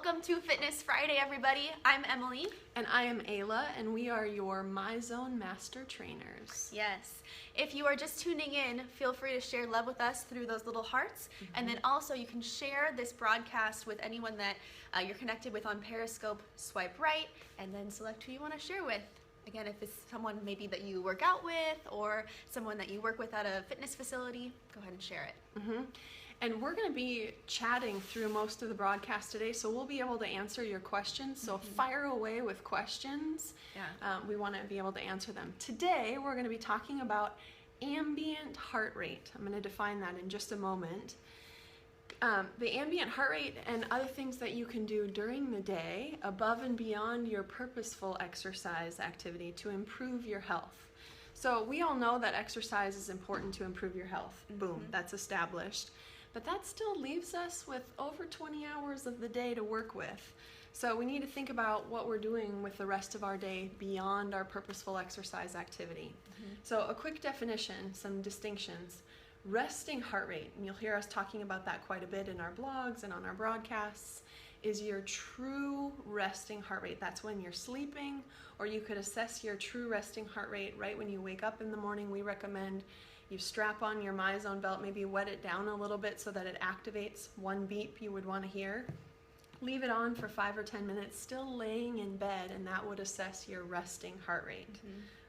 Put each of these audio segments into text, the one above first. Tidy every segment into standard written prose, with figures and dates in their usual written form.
Welcome to Fitness Friday, everybody. I'm Emily. And I am Ayla, and we are your Myzone Master Trainers. Yes. If you are just tuning in, feel free to share love with us through those little hearts. And then also you can share this broadcast with anyone that you're connected with on Periscope. Swipe right, and then select who you want to share with. Again, if it's someone maybe that you work out with or someone that you work with at a fitness facility, go ahead and share it. And we're going to be chatting through most of the broadcast today, so we'll be able to answer your questions. So fire away with questions. Yeah. We want to be able to answer them. Today, we're going to be talking about ambient heart rate. I'm going to define that in just a moment. The ambient heart rate and other things that you can do during the day above and beyond your purposeful exercise activity to improve your health. So we all know that exercise is important to improve your health. Boom, that's established. But that still leaves us with over 20 hours of the day to work with. So we need to think about what we're doing with the rest of our day beyond our purposeful exercise activity. So a quick definition, some distinctions. Resting heart rate, and you'll hear us talking about that quite a bit in our blogs and on our broadcasts, is your true resting heart rate. That's when you're sleeping, or you could assess your true resting heart rate right when you wake up in the morning. We recommend you strap on your Myzone belt, maybe wet it down a little bit so that it activates one beep you would want to hear. Leave it on for 5 or 10 minutes, still laying in bed, and that would assess your resting heart rate.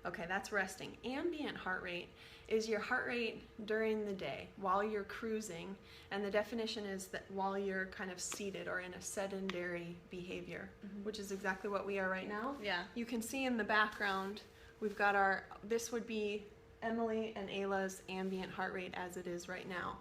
Okay, that's resting. Ambient heart rate is your heart rate during the day while you're cruising, and the definition is that while you're kind of seated or in a sedentary behavior, which is exactly what we are right now. Yeah. You can see in the background, we've got this would be Emily and Ayla's ambient heart rate as it is right now.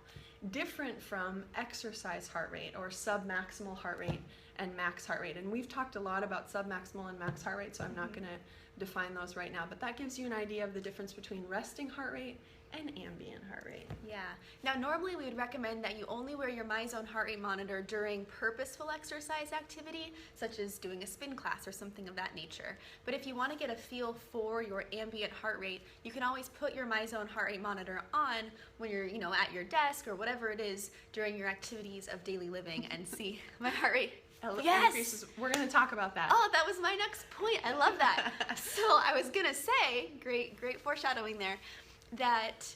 Different from exercise heart rate or submaximal heart rate and max heart rate. And we've talked a lot about submaximal and max heart rate, so I'm not going to define those right now. But that gives you an idea of the difference between resting heart rate and ambient heart rate. Yeah. Now, normally we would recommend that you only wear your Myzone heart rate monitor during purposeful exercise activity, such as doing a spin class or something of that nature. But if you want to get a feel for your ambient heart rate, you can always put your Myzone heart rate monitor on when you're, at your desk or whatever it is during your activities of daily living and see my heart rate. Yes! Increases. We're going to talk about that. Oh, that was my next point. I love that. So I was going to say, great foreshadowing there, that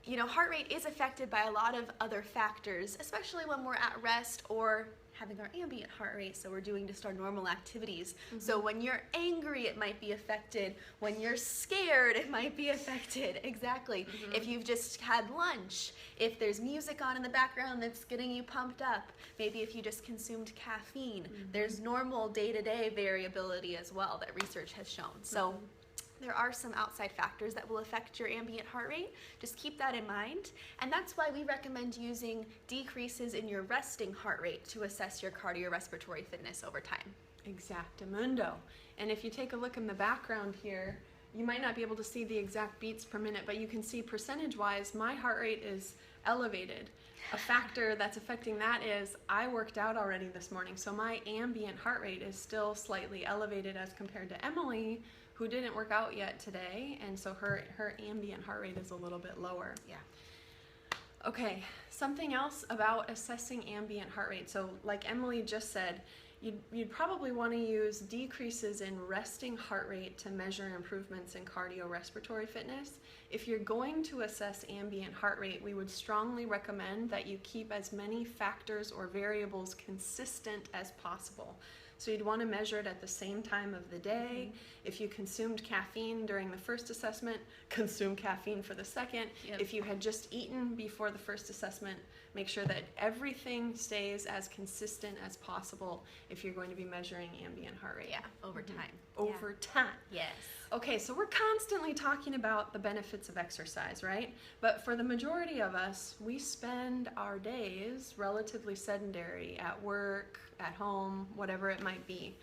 heart rate is affected by a lot of other factors, especially when we're at rest or having our ambient heart rate, so we're doing just our normal activities. So when you're angry, it might be affected. When you're scared, it might be affected. Exactly. If you've just had lunch, if there's music on in the background that's getting you pumped up, maybe if you just consumed caffeine, there's normal day-to-day variability as well that research has shown. So there are some outside factors that will affect your ambient heart rate. Just keep that in mind. And that's why we recommend using decreases in your resting heart rate to assess your cardiorespiratory fitness over time. Exactamundo. And if you take a look in the background here, you might not be able to see the exact beats per minute, but you can see percentage-wise, my heart rate is elevated. A factor that's affecting that is I worked out already this morning, so my ambient heart rate is still slightly elevated as compared to Emily, who didn't work out yet today, and so her ambient heart rate is a little bit lower. Yeah. Okay, something else about assessing ambient heart rate. So like Emily just said, you'd probably want to use decreases in resting heart rate to measure improvements in cardiorespiratory fitness. If you're going to assess ambient heart rate, we would strongly recommend that you keep as many factors or variables consistent as possible. So you'd want to measure it at the same time of the day. If you consumed caffeine during the first assessment, consume caffeine for the second. If you had just eaten before the first assessment, make sure that everything stays as consistent as possible if you're going to be measuring ambient heart rate. Yeah, over time. Over time. Yes. Okay, so we're constantly talking about the benefits of exercise, right? But for the majority of us, we spend our days relatively sedentary at work, at home, whatever it might be.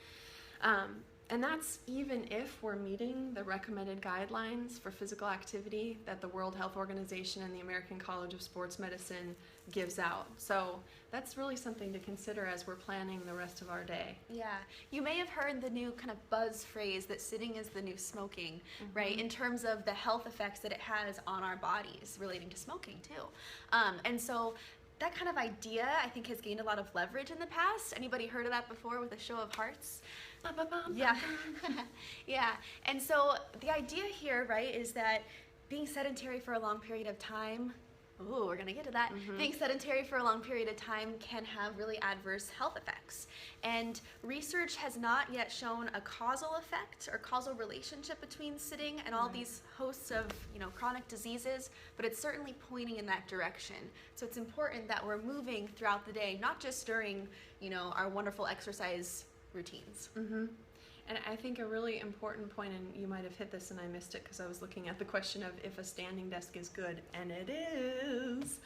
And that's even if we're meeting the recommended guidelines for physical activity that the World Health Organization and the American College of Sports Medicine gives out. So that's really something to consider as we're planning the rest of our day. Yeah. You may have heard the new kind of buzz phrase that sitting is the new smoking, right? In terms of the health effects that it has on our bodies relating to smoking too. And so that kind of idea, I think, has gained a lot of leverage in the past. Anybody heard of that before with a show of hearts? Yeah. Yeah. And so the idea here, right, is that being sedentary for a long period of time, ooh, we're going to get to that. Being sedentary for a long period of time can have really adverse health effects. And research has not yet shown a causal effect or causal relationship between sitting and all these hosts of, chronic diseases, but it's certainly pointing in that direction. So it's important that we're moving throughout the day, not just during, our wonderful exercise routines. And I think a really important point, and you might have hit this and I missed it because I was looking at the question of if a standing desk is good, and it is.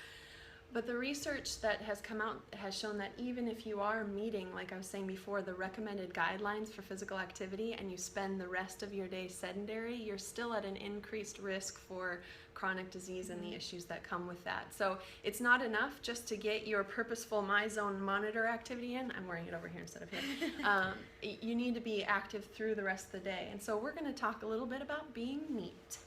But the research that has come out has shown that even if you are meeting, like I was saying before, the recommended guidelines for physical activity and you spend the rest of your day sedentary, you're still at an increased risk for chronic disease and the issues that come with that. So it's not enough just to get your purposeful Myzone monitor activity in. I'm wearing it over here instead of here. You need to be active through the rest of the day. And so we're going to talk a little bit about being NEAT.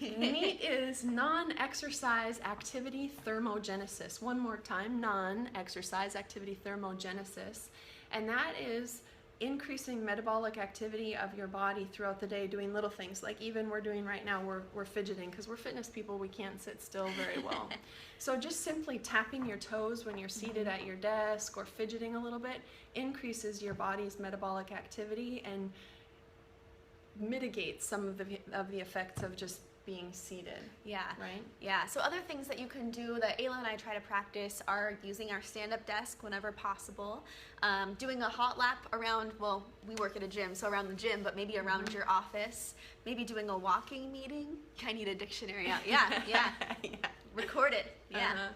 NEAT is non-exercise activity thermogenesis. One more time, non-exercise activity thermogenesis. And that is increasing metabolic activity of your body throughout the day, doing little things like even we're doing right now, we're fidgeting because we're fitness people, we can't sit still very well. So just simply tapping your toes when you're seated at your desk or fidgeting a little bit increases your body's metabolic activity and mitigates some of the effects of just being seated. Yeah. Right? Yeah. So other things that you can do that Ayla and I try to practice are using our stand-up desk whenever possible, doing a hot lap around, well, we work at a gym, so around the gym, but maybe around your office, maybe doing a walking meeting. I need a dictionary out. Yeah. Yeah. Record it. Yeah.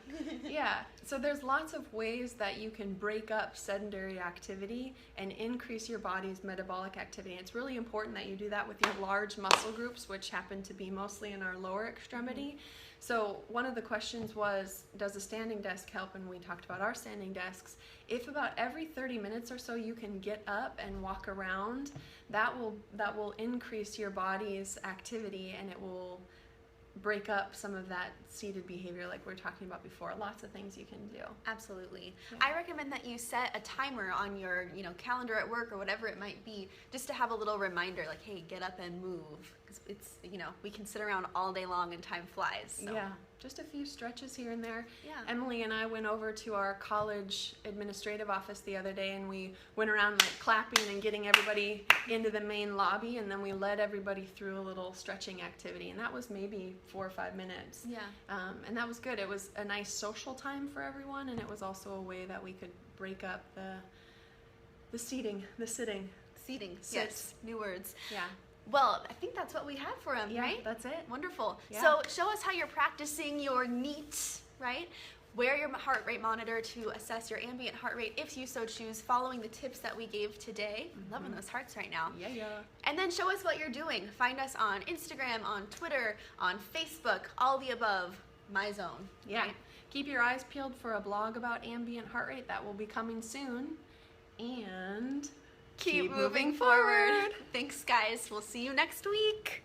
Yeah. So there's lots of ways that you can break up sedentary activity and increase your body's metabolic activity. It's really important that you do that with your large muscle groups, which happen to be mostly in our lower extremity. So one of the questions was, does a standing desk help? And we talked about our standing desks. If about every 30 minutes or so you can get up and walk around, that will increase your body's activity and it will break up some of that seated behavior like we were talking about before. Lots of things you can do. Absolutely. Yeah. I recommend that you set a timer on your calendar at work or whatever it might be, just to have a little reminder like, hey, get up and move. Because it's, we can sit around all day long and time flies. So. Yeah. Just a few stretches here and there. Yeah. Emily and I went over to our college administrative office the other day and we went around like clapping and getting everybody into the main lobby, and then we led everybody through a little stretching activity, and that was maybe 4 or 5 minutes. Yeah. And that was good. It was a nice social time for everyone, and it was also a way that we could break up the sitting. Seating. Yes. New words. Yeah. Well, I think that's what we have for him, right? Yeah, that's it. Wonderful. Yeah. So show us how you're practicing your NEAT, right? Wear your heart rate monitor to assess your ambient heart rate if you so choose, following the tips that we gave today. I'm loving those hearts right now. Yeah. And then show us what you're doing. Find us on Instagram, on Twitter, on Facebook, all the above, Myzone. Yeah. Right? Keep your eyes peeled for a blog about ambient heart rate that will be coming soon. And Keep moving forward. Thanks, guys. We'll see you next week.